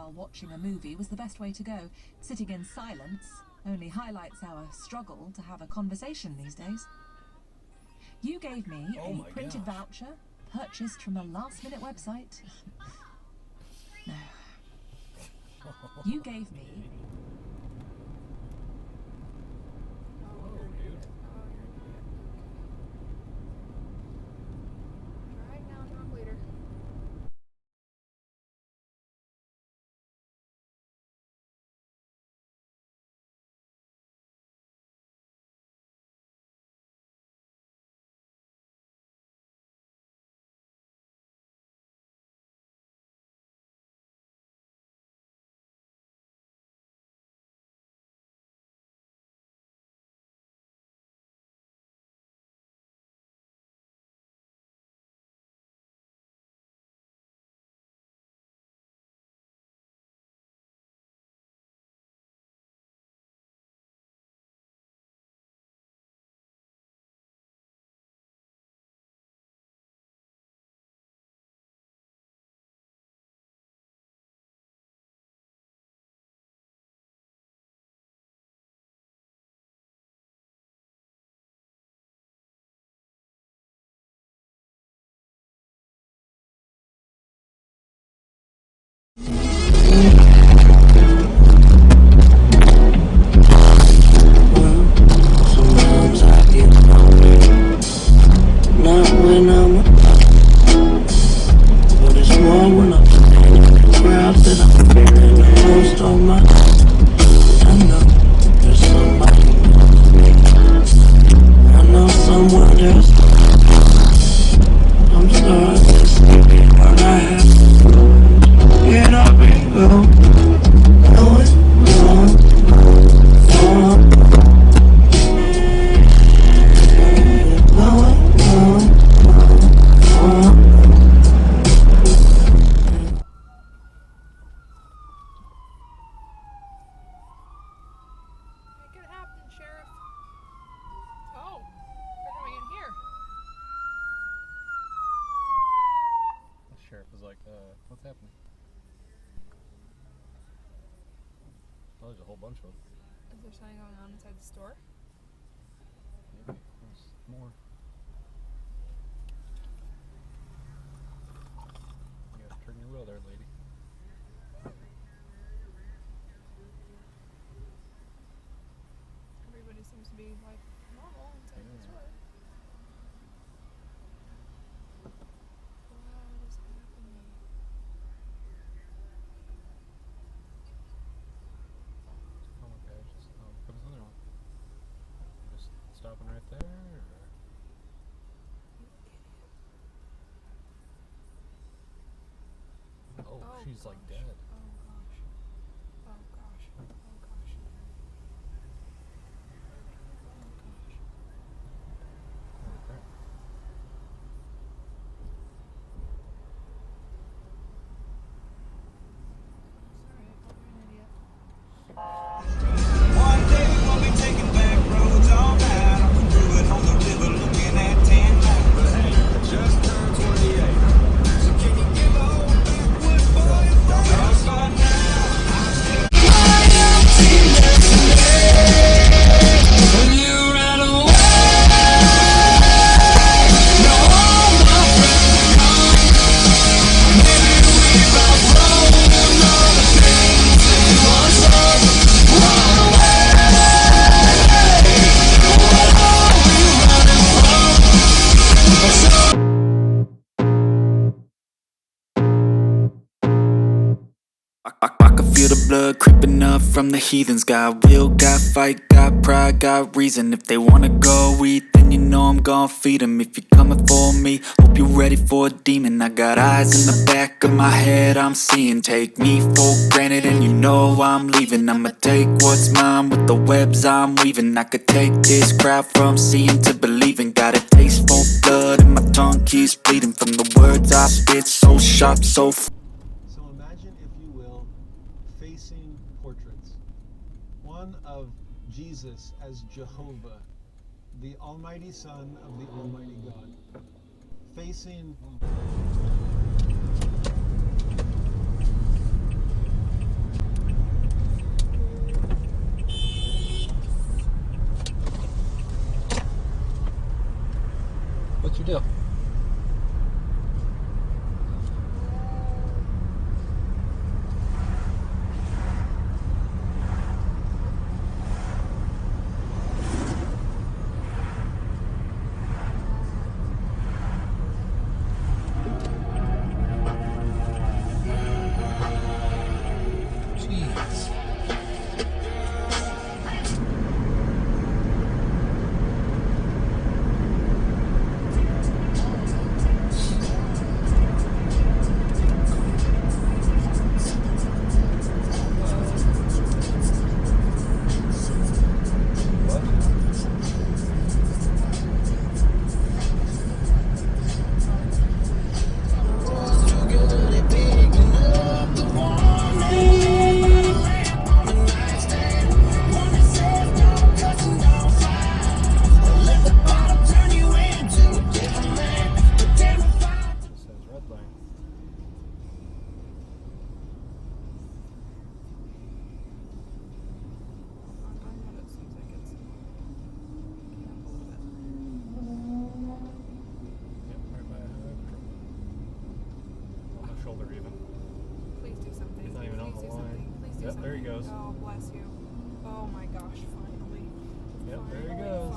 while watching a movie was the best way to go. Sitting in silence only highlights our struggle to have a conversation these days. You gave me a printed voucher purchased from a last-minute website. No. You gave me... What's happening? Oh, there's a whole bunch of them. Is there something going on inside the store? Maybe. There's more. You gotta turn your wheel there, lady. Everybody seems to be like normal inside the store. Stopping right there. Oh, she's like dead. Oh gosh. Oh gosh. Oh gosh. Right there. Sorry, I called you an idiot. One day we'll be taking back roads all night. I'm through it on the river looking at 10 times. But hey, I just turned 28. So can you give a old backwood boy a voice by now? I'm still when you ran away. No, all my friends are gone. Maybe we've outgrown all the things that you once loved. Run away. What are we running from? I can feel the blood creeping up from the heathens. Got will, got fight, got pride, got reason. If they wanna go eat, then you know I'm gon' feed them. If you're coming for me, hope you're ready for a demon. I got eyes in the back of my head, I'm seeing. Take me for granted and you know I'm leaving. I'ma take what's mine with the webs I'm weaving. I could take this crowd from seeing to believing. Got a taste for blood and my tongue keeps bleeding from the words I spit, so sharp, so So imagine, if you will, facing portraits. One of Jesus as Jehovah, the Almighty Son of the Almighty God. Facing goes. Oh, bless you. Oh my gosh, finally. Yep, there he Finally, goes.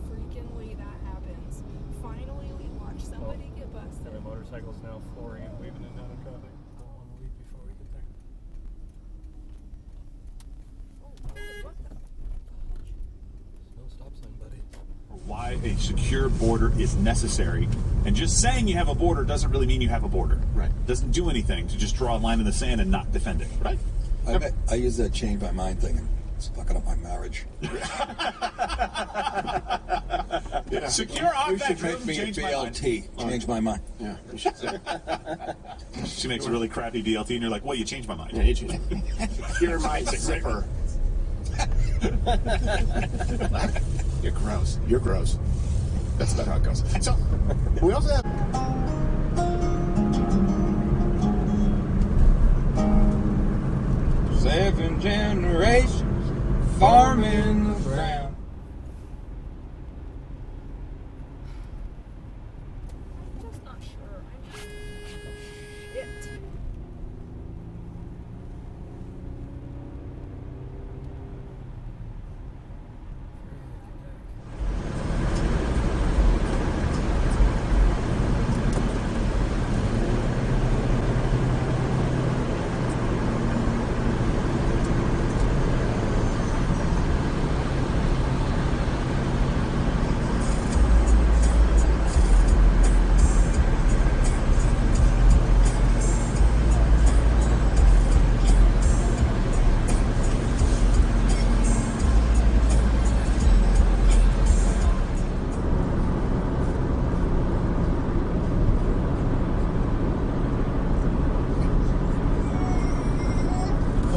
freakingly, that happens. Finally, we watch somebody get busted. The motorcycle's now flooring and weaving in and out of traffic. Don't want to leave before we get there. What the fudge? No stop sign, buddy. Why a secure border is necessary. And just saying you have a border doesn't really mean you have a border. Right. Doesn't do anything to just draw a line in the sand and not defend it. Right? I use that change my mind thing and it's fucking up my marriage. Yeah. Secure on You that should make room, me a change my mind. BLT. Change my mind. Yeah, you should say. She makes a really crappy DLT and you're like, well, you changed my mind. Yeah, you should. Secure my zipper. You're gross. You're gross. That's about how it goes. So, we also have... Seven generations farming the ground. I'm just not sure. Shit.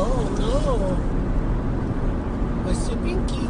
Oh no! My Pinky.